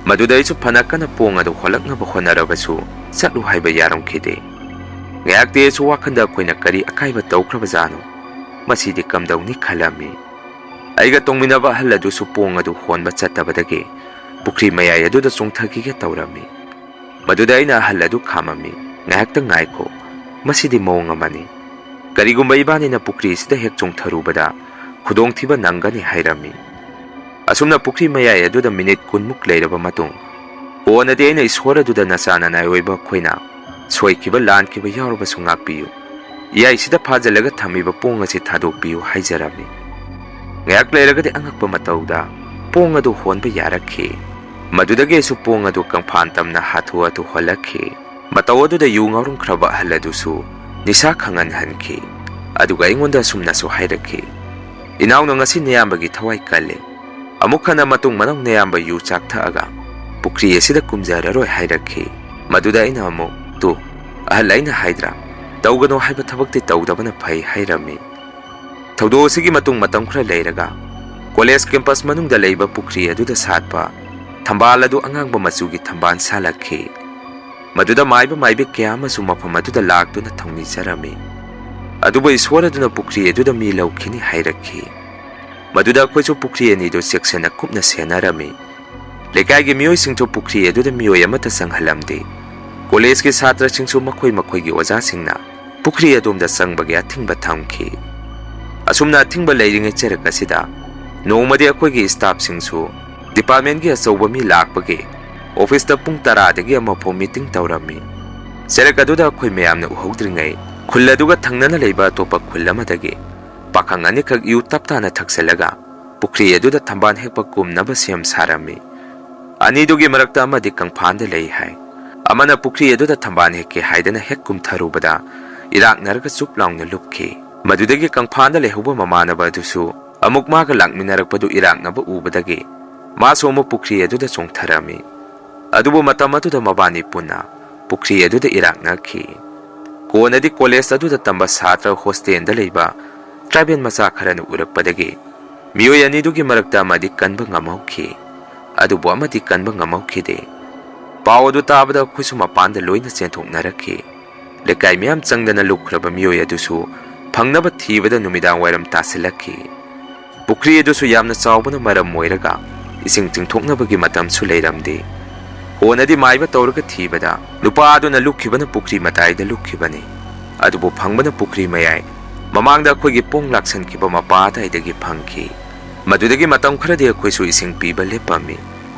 ꯃꯗꯨꯗ ꯑꯩꯁꯨ ꯐꯅ ꯀꯟꯅ ꯄꯣꯡ ꯑꯗꯨ ꯍꯣꯜꯂꯛꯅꯕ ꯍꯣꯠꯅꯔꯕꯁꯨ ꯆꯠꯂꯨ ꯍꯥꯏꯕ ꯌꯥꯔꯝꯈꯤꯗꯦ꯫ ꯉꯥꯏꯍꯥꯛꯇꯤ ꯑꯩꯁꯨ ꯋꯥꯈꯟꯗ ꯑꯩꯈꯣꯏꯅ ꯀꯔꯤ ꯑꯀꯥꯏꯕ ꯇꯧꯈ꯭ꯔꯕꯖꯥꯠꯅꯣ, ꯃꯁꯤꯗꯤ ꯀꯝꯗꯧꯅꯤ ꯈꯜꯂꯝꯃꯤ꯫ ꯑꯩꯒ ꯇꯣꯡꯃꯤꯟꯅꯕ ꯑꯍꯜ ꯑꯗꯨꯁꯨ ꯄꯣꯡ ꯑꯗꯨ ꯍꯣꯟꯕ ꯆꯠꯇꯕꯗꯒꯤ ꯄꯨꯈ꯭ꯔꯤ ꯃꯌꯥꯏ ꯑꯗꯨꯗ ꯆꯣꯡꯊꯈꯤꯒꯦ ꯇꯧꯔꯝꯃꯤ꯫ ꯃꯗꯨꯗ ꯑꯩꯅ ꯑꯍꯜ ꯑꯗꯨ ꯈꯥꯝꯃꯝꯃꯤ, ꯉꯥꯏꯍꯥꯛꯇꯪ ꯉꯥꯏꯈꯣ, ꯃꯁꯤꯗꯤ ꯃꯑꯣꯡ ꯑꯃꯅꯤ, ꯀꯔꯤꯒꯨꯝꯕ ꯏꯕꯥꯅꯤꯅ ꯄꯨꯈ꯭ꯔꯤ ꯑꯁꯤꯗ ꯍꯦꯛ ꯆꯣꯡꯊꯔꯨꯕꯗ ꯈꯨꯗꯣꯡꯊꯤꯕ ꯅꯪꯒꯅꯤ ꯍꯥꯏꯔꯝꯃꯤ꯫ ꯑꯁꯨꯝꯅ ꯄꯨꯈ꯭ꯔꯤ ꯃꯌꯥꯏ ꯑꯗꯨꯗ ꯃꯤꯅꯤꯠ 10ꯃꯨꯛ ꯂꯩꯔꯕ ꯃꯇꯨꯡ ꯀꯣꯟꯅꯗꯤ ꯑꯩꯅ ꯏꯁꯣꯔ ꯑꯗꯨꯗ ꯅꯆꯥ ꯅꯅꯥꯏ ꯑꯣꯏꯕ ꯑꯩꯈꯣꯏꯅ ꯁꯣꯏꯈꯤꯕ ꯂꯥꯟꯈꯤꯕ ꯌꯥꯎꯔꯕꯁꯨ ꯉꯥꯛꯄꯤꯌꯨ, ꯏꯌꯥꯏꯁꯤꯗ ꯐꯥꯖꯤꯜꯂꯒ ꯊꯝꯃꯤꯕ ꯄꯣꯡ ꯑꯁꯤ ꯊꯥꯗꯣꯛꯄꯤꯌꯨ ꯍꯥꯏꯖꯔꯝꯃꯤ꯫ ꯉꯥꯏꯍꯥꯛ ꯂꯩꯔꯒꯗꯤ ꯑꯉꯛꯄ ꯃꯇꯧꯗ ꯄꯣꯡ ꯑꯗꯨ ꯍꯣꯟꯕ ꯌꯥꯔꯛꯈꯤ꯫ ꯃꯗꯨꯗꯒꯤ ꯑꯩꯁꯨ ꯄꯣꯡ ꯑꯗꯨ ꯀꯪꯐꯥꯟ ꯇꯝꯅ ꯍꯥꯊꯨ ꯍꯥꯊꯨ ꯍꯣꯜꯂꯛꯈꯤ꯫ ꯃꯇꯧ ꯑꯗꯨꯗ ꯌꯨ ꯉꯥꯎꯔꯝꯈ꯭ꯔꯕ ꯑꯍꯜ ꯑꯗꯨꯁꯨ ꯅꯤꯁꯥ ꯈꯪꯍꯟꯍꯟꯈꯤ꯫ ꯑꯗꯨꯒ ꯑꯩꯉꯣꯟꯗ ꯑꯁꯨꯝꯅꯁꯨ ꯍꯥꯏꯔꯛꯈꯤ, ꯏꯅꯥꯎꯅ ꯉꯁꯤ ꯅꯌꯥꯝꯕꯒꯤ ꯊꯋꯥꯏ ꯀꯜꯂꯦ, ꯑꯃꯨꯛ ꯍꯟꯅ ꯃꯇꯨꯡ ꯃꯅꯥꯎ ꯅꯌꯥꯝꯕ ꯌꯨ ꯆꯥꯛ ꯊꯛꯑꯒ ꯄꯨꯈ꯭ꯔꯤ ꯑꯁꯤꯗ ꯀꯨꯝꯖꯔꯔꯣꯏ ꯍꯥꯏꯔꯛꯈꯤ꯫ ꯃꯗꯨꯗ ꯑꯩꯅ ꯑꯃꯨꯛ ꯇꯨ ꯑꯍꯜ ꯑꯩꯅ ꯍꯥꯏꯗ꯭ꯔꯥ, ꯇꯧꯒꯅꯣ ꯍꯥꯏꯕ ꯊꯕꯛꯇꯤ ꯇꯧꯗꯕꯅ ꯐꯩ ꯍꯥꯏꯔꯝꯃꯤ꯫ ꯊꯧꯗꯣꯛ ꯑꯁꯤꯒꯤ ꯃꯇꯨꯡ ꯃꯇꯝ ꯈꯔ ꯂꯩꯔꯒ ꯀꯣꯂꯦꯖ ꯀꯦꯝꯄꯁ ꯃꯅꯨꯡꯗ ꯂꯩꯕ ꯄꯨꯈ꯭ꯔꯤ ꯑꯗꯨꯗ ꯁꯥꯠꯄ ꯊꯝꯕꯥꯜ ꯑꯗꯨ ꯑꯉꯥꯡꯕ ꯃꯆꯨꯒꯤ ꯊꯝꯕꯥꯜ ꯁꯥꯠꯂꯛꯈꯤ꯫ ꯃꯗꯨꯗ ꯃꯥꯏꯕ ꯃꯥꯏꯕꯤ ꯀꯌꯥ ꯑꯃꯁꯨ ꯃꯐꯝ ꯑꯗꯨꯗ ꯂꯥꯛꯇꯨꯅ ꯊꯧꯅꯤꯖꯔꯝꯃꯤ꯫ ꯑꯗꯨꯕꯨ ꯏꯁꯣꯔ ꯑꯗꯨꯅ ꯄꯨꯈ꯭ꯔꯤ ꯑꯗꯨꯗ ꯃꯤ ꯂꯧꯈꯤꯅꯤ ꯍꯥꯏꯔꯛꯈꯤ꯫ ꯃꯗꯨꯗ ꯑꯩꯈꯣꯏꯁꯨ ꯄꯨꯈ꯭ꯔꯤ ꯑꯅꯤꯗꯨ ꯆꯦꯛꯁꯤꯟꯅ ꯀꯨꯞꯅ ꯁꯦꯟꯅꯔꯝꯃꯤ꯫ ꯂꯩꯀꯥꯏꯒꯤ ꯃꯤꯑꯣꯏꯁꯤꯡꯁꯨ ꯄꯨꯈ꯭ꯔꯤ ꯑꯗꯨꯗ ꯃꯤꯑꯣꯏ ꯑꯃꯠꯇ ꯆꯪꯍꯜꯂꯝꯗꯦ꯫ ꯀꯣꯂꯦꯖꯀꯤ ꯁꯥꯇ꯭ꯔꯁꯤꯡꯁꯨ ꯃꯈꯣꯏ ꯃꯈꯣꯏꯒꯤ ꯑꯣꯖꯥꯁꯤꯡꯅ ꯄꯨꯈ꯭ꯔꯤ ꯑꯗꯣꯝꯗ ꯆꯪꯕꯒꯤ ꯑꯊꯤꯡꯕ ꯊꯝꯈꯤ꯫ ꯑꯁꯨꯝꯅ ꯑꯊꯤꯡꯕ ꯂꯩꯔꯤꯉꯩ ꯆꯔꯛ ꯑꯁꯤꯗ ꯅꯣꯡꯃꯗꯤ ꯑꯩꯈꯣꯏꯒꯤ ꯁ꯭ꯇꯥꯐꯁꯤꯡꯁꯨ ꯗꯤꯄꯥꯔꯠꯃꯦꯟꯒꯤ ꯑꯆꯧꯕ ꯃꯤ ꯂꯥꯛꯄꯒꯤ ꯑꯣꯐꯤꯁꯇ ꯄꯨꯡ 10ꯗꯒꯤ ꯑꯃꯐꯥꯎ ꯃꯤꯇꯤꯡ ꯇꯧꯔꯝꯃꯤ꯫ ꯆꯔꯛ ꯑꯗꯨꯗ ꯑꯩꯈꯣꯏ ꯃꯌꯥꯝꯅ ꯎꯍꯧꯗ꯭ꯔꯤꯉꯩ ꯈꯨꯜ ꯑꯗꯨꯒ ꯊꯪꯅꯅ ꯂꯩꯕ ꯑꯇꯣꯞꯄ ꯈꯨꯜ ꯑꯃꯗꯒꯤ ꯄꯥꯈꯪ ꯑꯅꯤꯈꯛ ꯌꯨ ꯇꯞꯇꯥꯅ ꯊꯛꯆꯜꯂꯒ ꯄꯨꯈ꯭ꯔꯤ ꯑꯗꯨꯗ ꯊꯝꯕꯥꯜ ꯍꯦꯛꯄ ꯀꯨꯝꯅꯕ ꯁꯦꯝ ꯁꯥꯔꯝꯃꯤ꯫ ꯑꯅꯤꯗꯨꯒꯤ ꯃꯔꯛꯇ ꯑꯃꯗꯤ ꯀꯪꯐꯥꯟꯗ ꯂꯩ ꯍꯥꯏ꯫ ꯑꯃꯅ ꯄꯨꯈ꯭ꯔꯤ ꯑꯗꯨꯗ ꯊꯝꯕꯥꯜ ꯍꯦꯛꯀꯦ ꯍꯥꯏꯗꯅ ꯍꯦꯛ ꯀꯨꯝꯊꯔꯨꯕꯗ ꯏꯔꯥꯛꯅꯔꯒ ꯆꯨꯞ ꯂꯥꯎꯅ ꯂꯨꯞꯈꯤ꯫ ꯃꯗꯨꯗꯒꯤ ꯀꯪꯐꯥꯟꯗ ꯂꯩꯍꯧꯕ ꯃꯃꯥꯟꯅꯕ ꯑꯗꯨꯁꯨ ꯑꯃꯨꯛ ꯃꯥꯒ ꯂꯥꯛꯃꯤꯟꯅꯔꯛꯄꯗꯨ ꯏꯔꯥꯛꯅꯕ ꯎꯕꯗꯒꯤ ꯃꯥꯁꯨ ꯑꯃꯨꯛ ꯄꯨꯈ꯭ꯔꯤ ꯑꯗꯨꯗ ꯆꯣꯡꯊꯔꯝꯃꯤ꯫ ꯑꯗꯨꯕꯨ ꯃꯇꯝ ꯑꯗꯨꯗ ꯃꯕꯥꯅꯤ ꯄꯨꯟꯅ ꯄꯨꯈ꯭ꯔꯤ ꯑꯗꯨꯗ ꯏꯔꯥꯛꯅꯈꯤ꯫ ꯀꯣꯟꯅꯗꯤ ꯀꯣꯂꯦꯖ ꯑꯗꯨꯗ ꯇꯝꯕ ꯁꯥꯇ꯭ꯔ ꯍꯣꯁꯇꯦꯜꯗ ꯂꯩꯕ ꯇ꯭ꯔꯥꯏꯕꯦꯜ ꯃꯆꯥ ꯈꯔꯅ ꯎꯔꯛꯄꯗꯒꯤ ꯃꯤꯑꯣꯏ ꯑꯅꯤꯗꯨꯒꯤ ꯃꯔꯛꯇ ꯑꯃꯗꯤ ꯀꯟꯕ ꯉꯝꯍꯧꯈꯤ, ꯑꯗꯨꯕꯨ ꯑꯃꯗꯤ ꯀꯟꯕ ꯉꯝꯍꯧꯈꯤꯗꯦ꯫ ꯄꯥꯎ ꯑꯗꯨ ꯇꯥꯕꯗ ꯑꯩꯈꯣꯏꯁꯨ ꯃꯄꯥꯟꯗ ꯂꯣꯏꯅ ꯆꯦꯟꯊꯣꯛꯅꯔꯛꯈꯤ꯫ ꯂꯩꯀꯥꯏ ꯃꯌꯥꯝ ꯆꯪꯗꯅ ꯂꯨꯞꯈ꯭ꯔꯕ ꯃꯤꯑꯣꯏ ꯑꯗꯨꯁꯨ ꯐꯪꯅꯕ ꯊꯤꯕꯗ ꯅꯨꯃꯤꯗꯥꯡ ꯋꯥꯏꯔꯝ ꯇꯥꯁꯤꯜꯂꯛꯈꯤ꯫ ꯄꯨꯈ꯭ꯔꯤ ꯑꯗꯨꯁꯨ ꯌꯥꯝꯅ ꯆꯥꯎꯕꯅ ꯃꯔꯝ ꯑꯣꯏꯔꯒ ꯏꯁꯤꯡ ꯆꯤꯡꯊꯣꯛꯅꯕꯒꯤ ꯃꯇꯝꯁꯨ ꯂꯩꯔꯝꯗꯦ꯫ ꯀꯣꯟꯅꯗꯤ ꯃꯥꯏꯕ ꯇꯧꯔꯒ ꯊꯤꯕꯗ ꯅꯨꯄꯥ ꯑꯗꯨꯅ ꯂꯨꯞꯈꯤꯕꯅ ꯄꯨꯈ꯭ꯔꯤ ꯃꯇꯥꯏꯗ ꯂꯨꯞꯈꯤꯕꯅꯤ꯫ ꯑꯗꯨꯕꯨ ꯐꯪꯕꯅ ꯄꯨꯈ꯭ꯔꯤ ꯃꯌꯥꯏ ꯃꯃꯥꯡꯗ ꯑꯩꯈꯣꯏꯒꯤ ꯄꯣꯡ ꯂꯥꯛꯁꯟꯈꯤꯕ ꯃꯄꯥ ꯑꯗꯥꯏꯗꯒꯤ ꯐꯪꯈꯤ꯫ ꯃꯗꯨꯗꯒꯤ ꯃꯇꯝ ꯈꯔꯗꯤ ꯑꯩꯈꯣꯏꯁꯨ ꯏꯁꯤꯡ ꯄꯤꯕ ꯂꯦꯞꯄꯝꯃꯤ꯫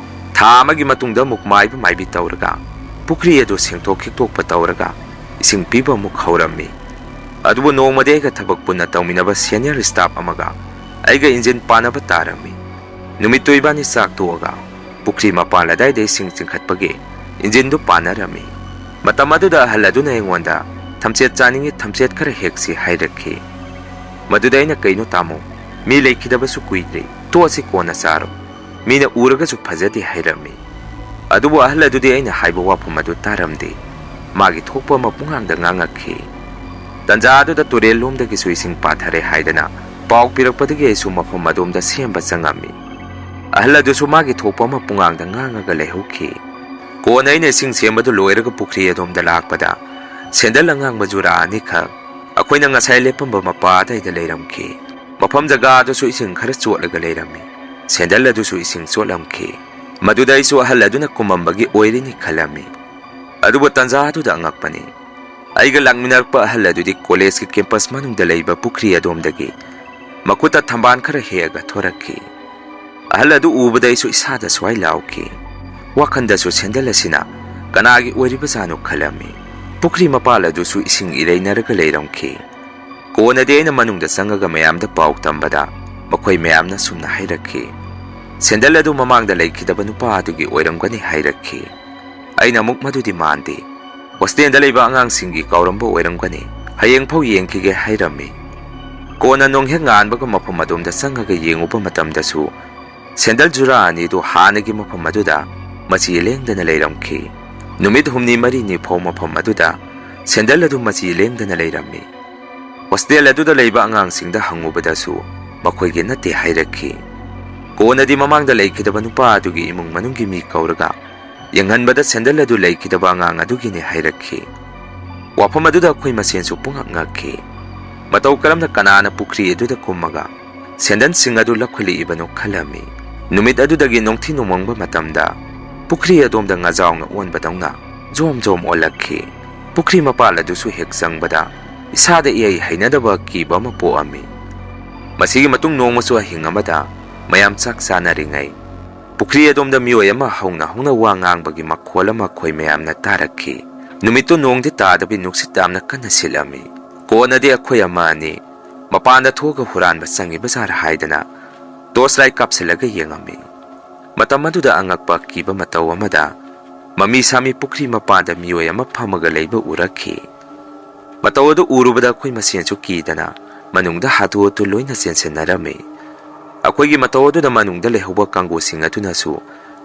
ꯊꯥ ꯑꯃꯒꯤ ꯃꯇꯨꯡꯗ ꯑꯃꯨꯛ ꯃꯥꯏꯕ ꯃꯥꯏꯕꯤ ꯇꯧꯔꯒ ꯄꯨꯈ꯭ꯔꯤ ꯑꯗꯨ ꯁꯦꯡꯇꯣꯛ ꯈꯤꯛꯇꯣꯛꯄ ꯇꯧꯔꯒ ꯏꯁꯤꯡ ꯄꯤꯕ ꯑꯃꯨꯛ ꯍꯧꯔꯝꯃꯤ꯫ ꯑꯗꯨꯕꯨ ꯅꯣꯡꯃꯗꯤ ꯑꯩꯒ ꯊꯕꯛ ꯄꯨꯟꯅ ꯇꯧꯃꯤꯟꯅꯕ ꯁꯦꯅꯤꯌꯔ ꯁ꯭ꯇꯥꯐ ꯑꯃꯒ ꯑꯩꯒ ꯏꯟꯖꯤꯟ ꯄꯥꯟꯅꯕ ꯇꯥꯔꯝꯃꯤ꯫ ꯅꯨꯃꯤꯠꯇꯨ ꯏꯕꯥꯅꯤ ꯆꯥꯛ ꯇꯣꯛꯑꯒ ꯄꯨꯈ꯭ꯔꯤ ꯃꯄꯥꯟ ꯑꯗꯥꯏꯗ ꯏꯁꯤꯡ ꯆꯤꯡꯈꯠꯄꯒꯤ ꯏꯟꯖꯤꯟꯗꯨ ꯄꯥꯟꯅꯔꯝꯃꯤ꯫ ꯃꯇꯝ ꯑꯗꯨꯗ ꯑꯍꯜ ꯑꯗꯨꯅ ꯑꯩꯉꯣꯟꯗ ꯊꯝꯆꯦꯠ ꯆꯥꯅꯤꯡꯉꯤ ꯊꯝꯆꯦꯠ ꯈꯔ ꯍꯦꯛꯁꯤ ꯍꯥꯏꯔꯛꯈꯤ꯫ ꯃꯗꯨꯗ ꯑꯩꯅ ꯀꯩꯅꯣ ꯇꯥꯃꯣ ꯃꯤ ꯂꯩꯈꯤꯗꯕꯁꯨ ꯀꯨꯏꯗ꯭ꯔꯤ ꯇꯣꯛꯑꯁꯤ ꯀꯣꯟꯅ ꯆꯥꯔꯣ ꯃꯤꯅ ꯎꯔꯒꯁꯨ ꯐꯖꯗꯦ ꯍꯥꯏꯔꯝꯃꯤ꯫ ꯑꯗꯨꯕꯨ ꯑꯍꯜ ꯑꯗꯨꯗꯤ ꯑꯩꯅ ꯍꯥꯏꯕ ꯋꯥꯐꯝ ꯑꯗꯨ ꯇꯥꯔꯝꯗꯦ꯫ ꯃꯥꯒꯤ ꯊꯣꯛꯄ ꯑꯃ ꯄꯨꯡꯉꯥꯡꯗ ꯉꯥꯡꯉꯛꯈꯤ꯫ ꯇꯟꯖꯥ ꯑꯗꯨꯗ ꯇꯨꯔꯦꯜ ꯂꯣꯝꯗꯒꯤꯁꯨ ꯏꯁꯤꯡ ꯄꯥꯊꯔꯦ ꯍꯥꯏꯗꯅ ꯄꯥꯎ ꯄꯤꯔꯛꯄꯗꯒꯤ ꯑꯩꯁꯨ ꯃꯐꯝ ꯑꯗꯣꯝꯗ ꯁꯦꯝꯕ ꯆꯪꯉꯝꯃꯤ꯫ ꯑꯍꯜ ꯑꯗꯨꯁꯨ ꯃꯥꯒꯤ ꯊꯣꯛꯄ ꯑꯃ ꯄꯨꯡꯉꯥꯡꯗ ꯉꯥꯡꯉꯒ ꯂꯩꯍꯧꯈꯤ꯫ ꯀꯣꯟꯅ ꯑꯩꯅ ꯏꯁꯤꯡ ꯁꯦꯝꯕꯗꯨ ꯂꯣꯏꯔꯒ ꯄꯨꯈ꯭ꯔꯤ ꯑꯗꯣꯝꯗ ꯂꯥꯛꯄꯗ ꯁꯦꯟꯗꯜ ꯑꯉꯥꯡꯕ ꯖꯨꯔꯥ ꯑꯅꯤꯈꯛ ꯑꯩꯈꯣꯏꯅ ꯉꯁꯥꯏ ꯂꯦꯞꯄꯝꯕ ꯃꯄꯥ ꯑꯗꯥꯏꯗ ꯂꯩꯔꯝꯈꯤ꯫ ꯃꯐꯝ ꯖꯒꯥ ꯑꯗꯨꯁꯨ ꯏꯁꯤꯡ ꯈꯔ ꯆꯣꯠꯂꯒ ꯂꯩꯔꯝꯃꯤ꯫ ꯁꯦꯟꯗꯜ ꯑꯗꯨꯁꯨ ꯏꯁꯤꯡ ꯆꯣꯠꯂꯝꯈꯤ꯫ ꯃꯗꯨꯗ ꯑꯩꯁꯨ ꯑꯍꯜ ꯑꯗꯨꯅ ꯀꯨꯝꯃꯝꯕꯒꯤ ꯑꯣꯏꯔꯤꯅꯤ ꯈꯜꯂꯝꯃꯤ꯫ ꯑꯗꯨꯕꯨ ꯇꯟꯖꯥ ꯑꯗꯨꯗ ꯑꯉꯛꯄꯅꯤ꯫ ꯑꯩꯒ ꯂꯥꯛꯃꯤꯟꯅꯔꯛꯄ ꯑꯍꯜ ꯑꯗꯨꯗꯤ ꯀꯣꯂꯦꯖꯀꯤ ꯀꯦꯝꯄꯁ ꯃꯅꯨꯡꯗ ꯂꯩꯕ ꯄꯨꯈ꯭ꯔꯤ ꯑꯗꯣꯝꯗꯒꯤ ꯃꯈꯨꯠꯇ ꯊꯝꯕꯥꯜ ꯈꯔ ꯍꯦꯛꯑꯒ ꯊꯣꯔꯛꯈꯤ꯫ ꯑꯍꯜ ꯑꯗꯨ ꯎꯕꯗ ꯑꯩꯁꯨ ꯏꯁꯥꯗ ꯁ꯭ꯋꯥꯏ ꯂꯥꯎꯈꯤ꯫ ꯋꯥꯈꯟꯗꯁꯨ ꯁꯦꯟꯗꯜ ꯑꯁꯤꯅ ꯀꯅꯥꯒꯤ ꯑꯣꯏꯔꯤꯕꯖꯥꯠꯅꯣ ꯈꯜꯂꯝꯃꯤ꯫ ꯄꯨꯈ꯭ꯔꯤ ꯃꯄꯥꯜ ꯑꯗꯨꯁꯨ ꯏꯁꯤꯡ ꯏꯔꯩꯅꯔꯒ ꯂꯩꯔꯝꯈꯤ꯫ ꯀꯣꯟꯅꯗꯤ ꯑꯩꯅ ꯃꯅꯨꯡꯗ ꯆꯪꯉꯒ ꯃꯌꯥꯝꯗ ꯄꯥꯎ ꯇꯝꯕꯗ ꯃꯈꯣꯏ ꯃꯌꯥꯝꯅ ꯁꯨꯝꯅ ꯍꯥꯏꯔꯛꯈꯤ꯫ ꯁꯦꯟꯗꯜ ꯑꯗꯨ ꯃꯃꯥꯡꯗ ꯂꯩꯈꯤꯗꯕ ꯅꯨꯄꯥ ꯑꯗꯨꯒꯤ ꯑꯣꯏꯔꯝꯒꯅꯤ ꯍꯥꯏꯔꯛꯈꯤ꯫ ꯑꯩꯅ ꯑꯃꯨꯛ ꯃꯗꯨꯗꯤ ꯃꯥꯟꯗꯦ ꯍꯣꯁꯇꯦꯜꯗ ꯂꯩꯕ ꯑꯉꯥꯡꯁꯤꯡꯒꯤ ꯀꯧꯔꯝꯕ ꯑꯣꯏꯔꯝꯒꯅꯤ ꯍꯌꯦꯡꯐꯥꯎ ꯌꯦꯡꯈꯤꯒꯦ ꯍꯥꯏꯔꯝꯃꯤ꯫ ꯀꯣꯟꯅ ꯅꯣꯡꯍꯦꯛ ꯉꯥꯟꯕꯒ ꯃꯐꯝ ꯑꯗꯣꯝꯗ ꯆꯪꯉꯒ ꯌꯦꯡꯉꯨꯕ ꯃꯇꯝꯗꯁꯨ ꯁꯦꯟꯗꯜ ꯖꯨꯔꯥ ꯑꯅꯤꯗꯨ ꯍꯥꯟꯅꯒꯤ ꯃꯐꯝ ꯑꯗꯨꯗ ꯃꯆꯤ ꯂꯦꯡꯗꯅ ꯂꯩꯔꯝꯈꯤ꯫ ꯅꯨꯃꯤꯠ ꯍꯨꯝꯅꯤ ꯃꯔꯤꯅꯤ ꯐꯥꯎ ꯃꯐꯝ ꯑꯗꯨꯗ ꯁꯦꯟꯗꯜ ꯑꯗꯨ ꯃꯆꯤ ꯂꯦꯡꯗꯅ ꯂꯩꯔꯝꯃꯤ꯫ ꯍꯣꯁꯇꯦꯜ ꯑꯗꯨꯗ ꯂꯩꯕ ꯑꯉꯥꯡꯁꯤꯡꯗ ꯍꯪꯉꯨꯕꯗꯁꯨ ꯃꯈꯣꯏꯒꯤ ꯅꯠꯇꯦ ꯍꯥꯏꯔꯛꯈꯤ꯫ ꯀꯣꯟꯅꯗꯤ ꯃꯃꯥꯡꯗ ꯂꯩꯈꯤꯗꯕ ꯅꯨꯄꯥ ꯑꯗꯨꯒꯤ ꯏꯃꯨꯡ ꯃꯅꯨꯡꯒꯤ ꯃꯤ ꯀꯧꯔꯒ ꯌꯦꯡꯍꯟꯕꯗ ꯁꯦꯟꯗꯜ ꯑꯗꯨ ꯂꯩꯈꯤꯗꯕ ꯑꯉꯥꯡ ꯑꯗꯨꯒꯤꯅꯦ ꯍꯥꯏꯔꯛꯈꯤ꯫ ꯋꯥꯐꯝ ꯑꯗꯨꯗ ꯑꯩꯈꯣꯏ ꯃꯁꯦꯟꯁꯨ ꯄꯨꯡꯉꯛ ꯉꯛꯈꯤ꯫ ꯃꯇꯧ ꯀꯔꯝꯅ ꯀꯅꯥꯅ ꯄꯨꯈ꯭ꯔꯤ ꯑꯗꯨꯗ ꯀꯨꯝꯃꯒ ꯁꯦꯟꯗꯜꯁꯤꯡ ꯑꯗꯨ ꯂꯧꯈꯠꯂꯛꯏꯕꯅꯣ ꯈꯜꯂꯝꯃꯤ꯫ ꯅꯨꯃꯤꯠ ꯑꯗꯨꯗꯒꯤ ꯅꯣꯡꯊꯤ ꯅꯣꯡꯃꯪꯕ ꯃꯇꯝꯗ ꯄꯨꯈ꯭ꯔꯤ ꯑꯗꯣꯝꯗ ꯉꯥꯖꯥꯎꯅ ꯑꯣꯟꯕꯗꯧꯅ ꯖꯣꯝ ꯖꯣꯝ ꯑꯣꯜꯂꯛꯈꯤ꯫ ꯄꯨꯈ꯭ꯔꯤ ꯃꯄꯥꯜ ꯑꯗꯨꯁꯨ ꯍꯦꯛ ꯆꯪꯕꯗ ꯏꯁꯥꯗ ꯏꯍꯩ ꯍꯩꯅꯗꯕ ꯀꯤꯕ ꯑꯃ ꯄꯣꯛꯑꯝꯃꯤ꯫ ꯃꯁꯤꯒꯤ ꯃꯇꯨꯡ ꯅꯣꯡꯃꯁꯨ ꯑꯍꯤꯡ ꯑꯃꯗ ꯃꯌꯥꯝ ꯆꯥꯛ ꯆꯥꯅꯔꯤꯉꯩ ꯄꯨꯈ꯭ꯔꯤ ꯑꯗꯣꯝꯗ ꯃꯤꯑꯣꯏ ꯑꯃ ꯍꯧꯅ ꯍꯧꯅ ꯋꯥ ꯉꯥꯡꯕꯒꯤ ꯃꯈꯣꯜ ꯑꯃ ꯑꯩꯈꯣꯏ ꯃꯌꯥꯝꯅ ꯇꯥꯔꯛꯈꯤ꯫ ꯅꯨꯃꯤꯠꯇꯨ ꯅꯣꯡꯗꯤ ꯇꯥꯗꯕꯤ ꯅꯨꯡꯁꯤꯠ ꯌꯥꯝꯅ ꯀꯟꯅ ꯁꯤꯠꯂꯝꯃꯤ꯫ ꯀꯣꯟꯅꯗꯤ ꯑꯩꯈꯣꯏ ꯑꯃ ꯑꯅꯤ ꯃꯄꯥꯟꯗ ꯊꯣꯛꯑꯒ ꯍꯨꯔꯥꯟꯕ ꯆꯪꯉꯤꯕꯖꯥꯔ ꯍꯥꯏꯗꯅ ꯇꯣꯔꯆ ꯂꯥꯏꯠ ꯀꯥꯞꯁꯤꯜꯂꯒ ꯌꯦꯡꯉꯝꯃꯤ꯫ ꯃꯇꯝ ꯑꯗꯨꯗ ꯑꯉꯛꯄ ꯀꯤꯕ ꯃꯇꯧ ꯑꯃꯗ ꯃꯃꯤ ꯁꯥꯃꯤ ꯄꯨꯈ꯭ꯔꯤ ꯃꯄꯥꯟꯗ ꯃꯤꯑꯣꯏ ꯑꯃ ꯐꯝꯃꯒ ꯂꯩꯕ ꯎꯔꯛꯈꯤ꯫ ꯃꯇꯧ ꯑꯗꯨ ꯎꯔꯨꯕꯗ ꯑꯩꯈꯣই ꯃꯁꯦꯟꯁꯨ ꯀꯤꯗꯅ ꯃꯅꯨꯡꯗ ꯍꯥꯊꯨ ꯍꯥꯊꯨ ꯂꯣꯏꯅ ꯆꯦꯟꯁꯤꯟꯅꯔꯝꯃꯤ꯫ ꯑꯩꯈꯣꯏꯒꯤ ꯃꯇꯧ ꯑꯗꯨꯗ ꯃꯅꯨꯡꯗ ꯂꯩꯍꯧꯕ ꯀꯥꯡꯕꯨꯁꯤꯡ ꯑꯗꯨꯅꯁꯨ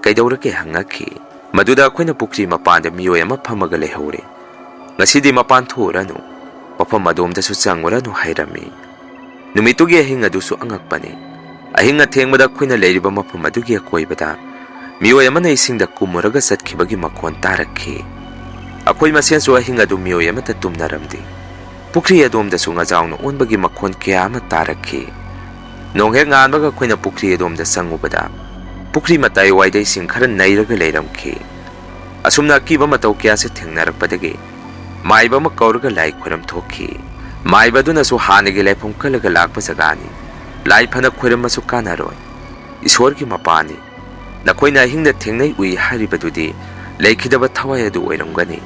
ꯀꯩꯗꯧꯔꯒꯦ ꯍꯪꯉꯛꯈꯤ꯫ ꯃꯗꯨꯗ ꯑꯩꯈꯣꯏꯅ ꯄꯨꯈ꯭ꯔꯤ ꯃꯄꯥꯟꯗ ꯃꯤꯑꯣꯏ ꯑꯃ ꯐꯝꯃꯒ ꯂꯩꯍꯧꯔꯦ ꯉꯁꯤꯗꯤ ꯃꯄꯥꯟ ꯊꯣꯛꯎꯔꯅꯨ ꯃꯐꯝ ꯑꯗꯣꯝꯗꯁꯨ ꯆꯪꯉꯨꯔꯅꯨ ꯍꯥꯏꯔꯝꯃꯤ꯫ ꯅꯨꯃꯤꯠꯇꯨꯒꯤ ꯑꯍꯤꯡ ꯑꯗꯨꯁꯨ ꯑꯉꯛꯄꯅꯤ꯫ ꯑꯍꯤꯡ ꯑꯊꯦꯡꯕꯗ ꯑꯩꯈꯣꯏꯅ ꯂꯩꯔꯤꯕ ꯃꯐꯝ ꯑꯗꯨꯒꯤ ꯑꯀꯣꯏꯕꯗ ꯃꯤꯑꯣꯏ ꯑꯃꯅ ꯏꯁꯤꯡꯗ ꯀꯨꯝꯃꯨꯔꯒ ꯆꯠꯈꯤꯕꯒꯤ ꯃꯈꯣꯟ ꯇꯥꯔꯛꯈꯤ꯫ ꯑꯩꯈꯣꯏ ꯃꯁꯦꯟꯁꯨ ꯑꯍꯤꯡ ꯑꯗꯨ ꯃꯤꯑꯣꯏ ꯑꯃꯠꯇ ꯇꯨꯝꯅꯔꯝꯗꯦ꯫ ꯄꯨꯈ꯭ꯔꯤ ꯑꯗꯣꯝꯗꯁꯨ ꯉꯥꯖꯥꯎꯅ ꯑꯣꯟꯕꯒꯤ ꯃꯈꯣꯟ ꯀꯌꯥ ꯑꯃ ꯇꯥꯔꯛꯈꯤ꯫ ꯅꯣꯡꯍꯦꯛ ꯉꯥꯟꯕꯒ ꯑꯩꯈꯣꯏꯅ ꯄꯨꯈ꯭ꯔꯤ ꯑꯗꯣꯝꯗ ꯆꯪꯉꯨꯕꯗ ꯄꯨꯈ꯭ꯔꯤ ꯃꯇꯥꯏ ꯋꯥꯏꯗ ꯏꯁꯤꯡ ꯈꯔ ꯅꯩꯔꯒ ꯂꯩꯔꯝꯈꯤ꯫ ꯑꯁꯨꯝꯅ ꯑꯀꯤꯕ ꯃꯇꯧ ꯀꯌꯥꯁꯦ ꯊꯦꯡꯅꯔꯛꯄꯗꯒꯤ ꯃꯥꯏꯕ ꯑꯃ ꯀꯧꯔꯒ ꯂꯥꯏ ꯈꯣꯏꯔꯝ ꯊꯣꯛꯈꯤ꯫ ꯃꯥꯏꯕ ꯑꯗꯨꯅꯁꯨ ꯍꯥꯟꯅꯒꯤ ꯂꯥꯏꯐꯝ ꯀꯜꯂꯒ ꯂꯥꯛꯄ ꯖꯒꯥꯅꯤ꯫ ꯂꯥꯏ ꯐꯅ ꯈꯣꯏꯔꯝꯃꯁꯨ ꯀꯥꯟꯅꯔꯣꯏ ꯏꯁꯣꯔꯒꯤ ꯃꯄꯥꯅꯤ꯫ ꯅꯈꯣꯏꯅ ꯑꯍꯤꯡꯗ ꯊꯦꯡꯅꯩ ꯎꯏ ꯍꯥꯏꯔꯤꯕꯗꯨꯗꯤ ꯂꯩꯈꯤꯗꯕ ꯊꯋꯥꯏ ꯑꯗꯨ ꯑꯣꯏꯔꯝꯒꯅꯤ꯫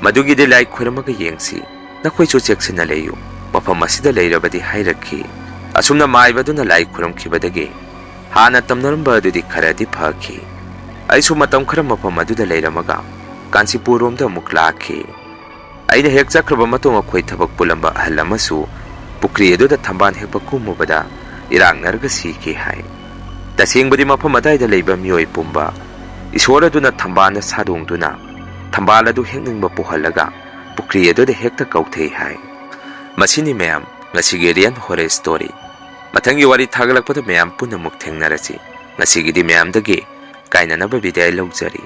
ꯃꯗꯨꯒꯤꯗꯤ ꯂꯥꯏ ꯈꯣꯏꯔꯝꯃꯒ ꯌꯦꯡꯁꯤ ꯅꯈꯣꯏꯁꯨ ꯆꯦꯛꯁꯤꯟꯅ ꯂꯩꯌꯨ ꯃꯐꯝ ꯑꯁꯤꯗ ꯂꯩꯔꯕꯗꯤ ꯍꯥꯏꯔꯛꯈꯤ꯫ ꯑꯁꯨꯝꯅ ꯃꯥꯏꯕ ꯑꯗꯨꯅ ꯂꯥꯏ ꯈꯣꯏꯔꯝꯈꯤꯕꯗꯒꯤ ꯍꯥꯟꯅ ꯇꯝꯅꯔꯝꯕ ꯑꯗꯨꯗꯤ ꯈꯔꯗꯤ ꯐꯈꯤ꯫ ꯑꯩꯁꯨ ꯃꯇꯝ ꯈꯔ ꯃꯐꯝ ꯑꯗꯨꯗ ꯂꯩꯔꯝꯃꯒ ꯀꯥꯟꯆꯤꯄꯨꯔꯔꯣꯝꯗ ꯑꯃꯨꯛ ꯂꯥꯛꯈꯤ꯫ ꯑꯩꯅ ꯍꯦꯛ ꯆꯠꯈ꯭ꯔꯕ ꯃꯇꯨꯡ ꯑꯩꯈꯣꯏ ꯊꯕꯛ ꯄꯨꯜꯂꯝꯕ ꯑꯍꯜ ꯑꯃꯁꯨ ꯄꯨꯈ꯭ꯔꯤ ꯑꯗꯨꯗ ꯊꯝꯕꯥꯜ ꯍꯦꯛꯄ ꯀꯨꯝꯃꯨꯕꯗ ꯏꯔꯥꯛꯅꯔꯒ ꯁꯤꯈꯤ ꯍꯥꯏ꯫ ꯇꯁꯦꯡꯕꯗꯤ ꯃꯐꯝ ꯑꯗꯥꯏꯗ ꯂꯩꯕ ꯃꯤꯑꯣꯏ ꯄꯨꯝꯕ ꯏꯁꯣꯔ ꯑꯗꯨꯅ ꯊꯝꯕꯥꯜꯅ ꯁꯥꯗꯣꯡꯗꯨꯅ ꯊꯝꯕꯥꯜ ꯑꯗꯨ ꯍꯦꯛꯅꯤꯡꯕ ꯄꯨꯍꯜꯂꯒ ꯄꯨꯈ꯭ꯔꯤ ꯑꯗꯨꯗ ꯍꯦꯛꯇ ꯀꯧꯊꯩ ꯍꯥꯏ꯫ ꯃꯁꯤꯅꯤ ꯃꯌꯥꯝ ꯉꯁꯤꯒꯤ ꯔꯤꯌꯦꯜ ꯍꯣꯔꯔ ꯁ꯭ꯇꯣꯔꯤ꯫ ꯃꯊꯪꯒꯤ ꯋꯥꯔꯤ ꯊꯥꯒꯠꯂꯛꯄꯗ ꯃꯌꯥꯝ ꯄꯨꯟꯅ ꯑꯃꯨꯛ ꯊꯦꯡꯅꯔꯁꯤ꯫ ꯉꯁꯤꯒꯤꯗꯤ ꯃꯌꯥꯝꯗꯒꯤ ꯀꯥꯏꯅꯅꯕ ꯕꯤꯗꯥꯏ ꯂꯧꯖꯔꯤ꯫